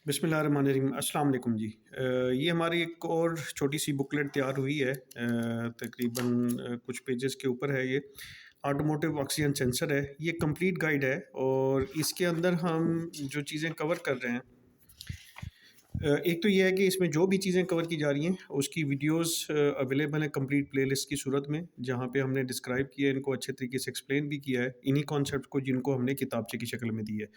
बिस्मिल्लाहिर्रहमानिर्रहीम। अस्सलाम वालेकुम जी। ये हमारी एक और छोटी सी बुकलेट तैयार हुई है, तकरीबन कुछ पेजेस के ऊपर है ये। ऑटोमोटिव ऑक्सीजन सेंसर है, ये कंप्लीट गाइड है और इसके अंदर हम जो चीज़ें कवर कर रहे हैं, एक तो ये है कि इसमें जो भी चीज़ें कवर की जा रही हैं उसकी वीडियोस अवेलेबल हैं कंप्लीट प्लेलिस्ट की सूरत में, जहाँ पे हमने डिस्क्राइब किया है, इनको अच्छे तरीके से एक्सप्लेन भी किया है, इन्हीं कॉन्सेप्ट को जिनको हमने किताबचे की शक्ल में दी है।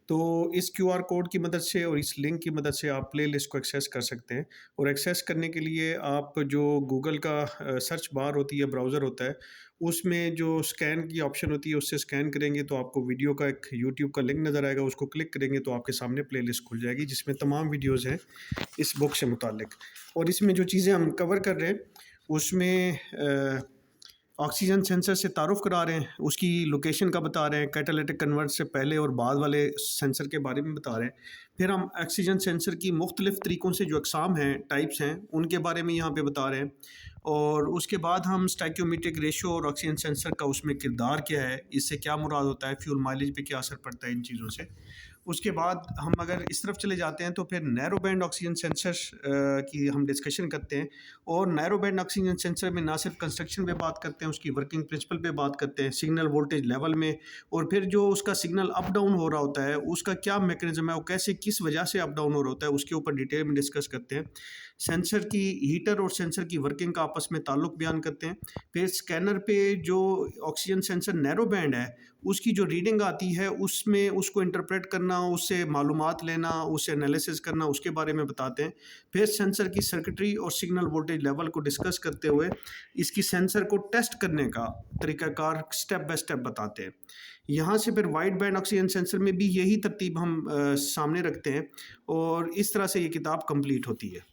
तो इस क्यूआर कोड की मदद से और इस लिंक की मदद से आप प्ले लिस्ट को एक्सेस कर सकते हैं। और एक्सेस करने के लिए आप जो गूगल का सर्च बार होती है, ब्राउज़र होता है, उसमें जो स्कैन की ऑप्शन होती है उससे स्कैन करेंगे तो आपको वीडियो का एक यूट्यूब का लिंक नज़र आएगा, उसको क्लिक करेंगे तो आपके सामने प्ले लिस्ट खुल जाएगी जिसमें तमाम वीडियोज़ हैं इस बुक से मुतालिक। और इसमें जो चीज़ें हम कवर कर रहे हैं उसमें ऑक्सीजन सेंसर से तारुफ़ करा रहे हैं, उसकी लोकेशन का बता रहे हैं, कैटालिटिक कन्वर्ट से पहले और बाद वाले सेंसर के बारे में बता रहे हैं। फिर हम ऑक्सीजन सेंसर की मुख्तलिफ़ तरीक़ों से जो अक़साम हैं, टाइप्स हैं, उनके बारे में यहाँ पे बता रहे हैं। और उसके बाद हम स्टोइकियोमेट्रिक रेशो और ऑक्सीजन सेंसर का उसमें किरदार क्या है, इससे क्या मुराद होता है, फ्यूल माइलेज पे क्या असर पड़ता है इन चीज़ों से। उसके बाद हम अगर इस तरफ चले जाते हैं तो फिर नैरो बैंड ऑक्सीजन सेंसर की हम डिस्कशन करते हैं। और नैरो बैंड ऑक्सीजन सेंसर में ना सिर्फ कंस्ट्रक्शन पे बात करते हैं, उसकी वर्किंग प्रिंसिपल पे बात करते हैं, सिग्नल वोल्टेज लेवल में, और फिर जो उसका सिग्नल अप डाउन हो रहा होता है उसका क्या मैकेनिज्म है, वो कैसे किस वजह से अप डाउन हो रहा होता है, उसके ऊपर डिटेल में डिस्कस करते हैं। सेंसर की हीटर और सेंसर की वर्किंग का आपस में ताल्लुक बयान करते हैं। फिर स्कैनर पे जो ऑक्सीजन सेंसर नैरो बैंड है उसकी जो रीडिंग आती है उसमें उसको इंटरप्रेट करना, उससे मालूमात लेना, उससे एनालिसिस करना, उसके बारे में बताते हैं। फिर सेंसर की सर्किटरी और सिग्नल वोल्टेज लेवल को डिस्कस करते हुए इसकी सेंसर को टेस्ट करने का तरीक़ाकार स्टेप बाय स्टेप बताते हैं। यहाँ से फिर वाइड बैंड ऑक्सीजन सेंसर में भी यही तरतीब हम सामने रखते हैं और इस तरह से ये किताब कंप्लीट होती है।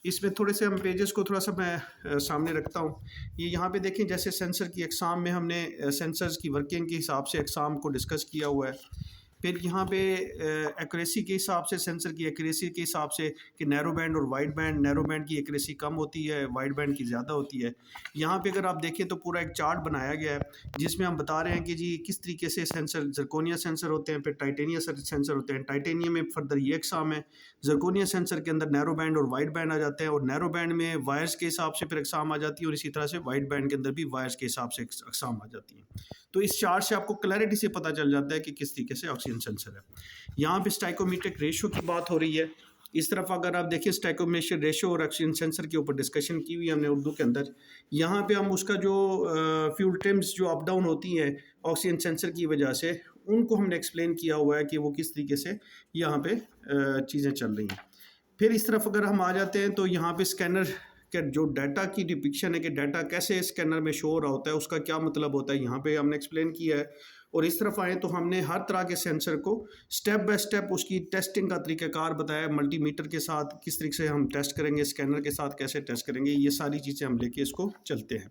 इसमें थोड़े से हम पेजेस को थोड़ा सा मैं सामने रखता हूँ। ये यहाँ पे देखें, जैसे सेंसर की अक़साम में हमने सेंसर्स की वर्किंग के हिसाब से अक़साम को डिस्कस किया हुआ है। फिर यहाँ पे एक्यूरेसी के हिसाब से, सेंसर की एक्यूरेसी के हिसाब से कि नैरो बैंड और वाइड बैंड, नैरो बैंड की एक्यूरेसी कम होती है, वाइड बैंड की ज़्यादा होती है। यहाँ पे अगर आप देखें तो पूरा एक चार्ट बनाया गया है जिसमें हम बता रहे हैं कि जी किस तरीके से सेंसर, ज़िरकोनिया सेंसर होते हैं, फिर टाइटेनियम सेंसर होते हैं। टाइटेनियम में फर्दर ये अक़साम है, ज़िरकोनिया सेंसर के अंदर नैरो बैंड और वाइड बैंड आ जाते हैं, और नैरो बैंड में वायर्स के हिसाब से फिर अक़साम आ जाती है, और इसी तरह से वाइड बैंड के अंदर भी वायर्स के हिसाब से अक़साम आ जाती हैं। तो इस चार्ट से आपको क्लैरिटी से पता चल जाता है कि किस तरीके से ऑक्सीजन सेंसर है। यहाँ पे स्टोइकियोमेट्रिक रेशो की बात हो रही है। इस तरफ अगर आप देखिए स्टोइकियोमेट्रिक रेशो और ऑक्सीजन सेंसर के ऊपर डिस्कशन की हुई है हमने उर्दू के अंदर। यहाँ पे हम उसका जो फ्यूल ट्रिम्स जो अप डाउन होती हैं ऑक्सीजन सेंसर की वजह से, उनको हमने एक्सप्लेन किया हुआ है कि वो किस तरीके से यहाँ पे चीज़ें चल रही हैं। फिर इस तरफ अगर हम आ जाते हैं तो यहाँ पे स्कैनर के जो डाटा की डिपिक्शन है कि डाटा कैसे स्कैनर में शो हो रहा होता है, उसका क्या मतलब होता है, यहाँ पे हमने एक्सप्लेन किया है। और इस तरफ आए तो हमने हर तरह के सेंसर को स्टेप बाय स्टेप उसकी टेस्टिंग का तरीक़ाकार बताया, मल्टीमीटर के साथ किस तरीके से हम टेस्ट करेंगे, स्कैनर के साथ कैसे टेस्ट करेंगे, ये सारी चीज़ें हम लेके इसको चलते हैं।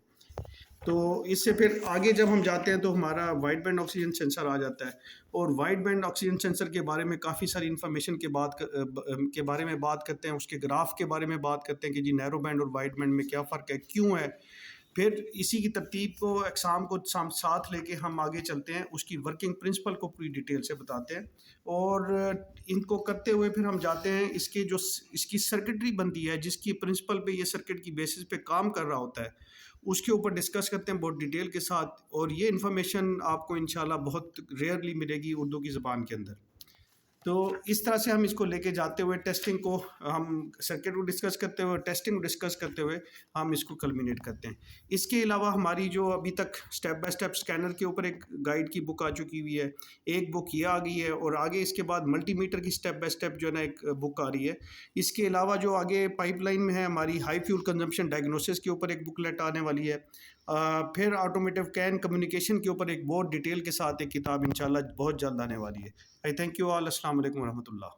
तो इससे फिर आगे जब हम जाते हैं तो हमारा वाइड बैंड ऑक्सीजन सेंसर आ जाता है। और वाइड बैंड ऑक्सीजन सेंसर के बारे में काफ़ी सारी इन्फॉर्मेशन के बारे में बात करते हैं, उसके ग्राफ के बारे में बात करते हैं कि जी नैरो बैंड और वाइड बैंड में क्या फ़र्क है, क्यों है। फिर इसी की तरतीब को, एग्ज़ाम को साथ लेके हम आगे चलते हैं, उसकी वर्किंग प्रिंसिपल को पूरी डिटेल से बताते हैं। और इनको करते हुए फिर हम जाते हैं इसके जो इसकी सर्किटरी बनती है, जिसकी प्रिंसिपल पे ये सर्किट की बेसिस पे काम कर रहा होता है, उसके ऊपर डिस्कस करते हैं बहुत डिटेल के साथ। और ये इन्फॉर्मेशन आपको इंशाल्लाह बहुत रेयरली मिलेगी उर्दू की ज़बान के अंदर। तो इस तरह से हम इसको लेके जाते हुए टेस्टिंग को, हम सर्किट को डिस्कस करते हुए, टेस्टिंग को डिस्कस करते हुए हम इसको कल्मिनेट करते हैं। इसके अलावा हमारी जो अभी तक स्टेप बाय स्टेप स्कैनर के ऊपर एक गाइड की बुक आ चुकी हुई है, एक बुक ये आ गई है, और आगे इसके बाद मल्टीमीटर की स्टेप बाय स्टेप जो है ना एक बुक आ रही है। इसके अलावा जो आगे पाइपलाइन में है हमारी हाई फ्यूल कंजम्पशन डायग्नोसिस के ऊपर एक बुकलेट आने वाली है। फिर ऑटोमोटिव कैन कम्युनिकेशन के ऊपर एक बहुत डिटेल के साथ एक किताब इंशाल्लाह बहुत जल्द आने वाली है। आई थैंक यू ऑल। अस्सलाम वालेकुम रहमतुल्लाह।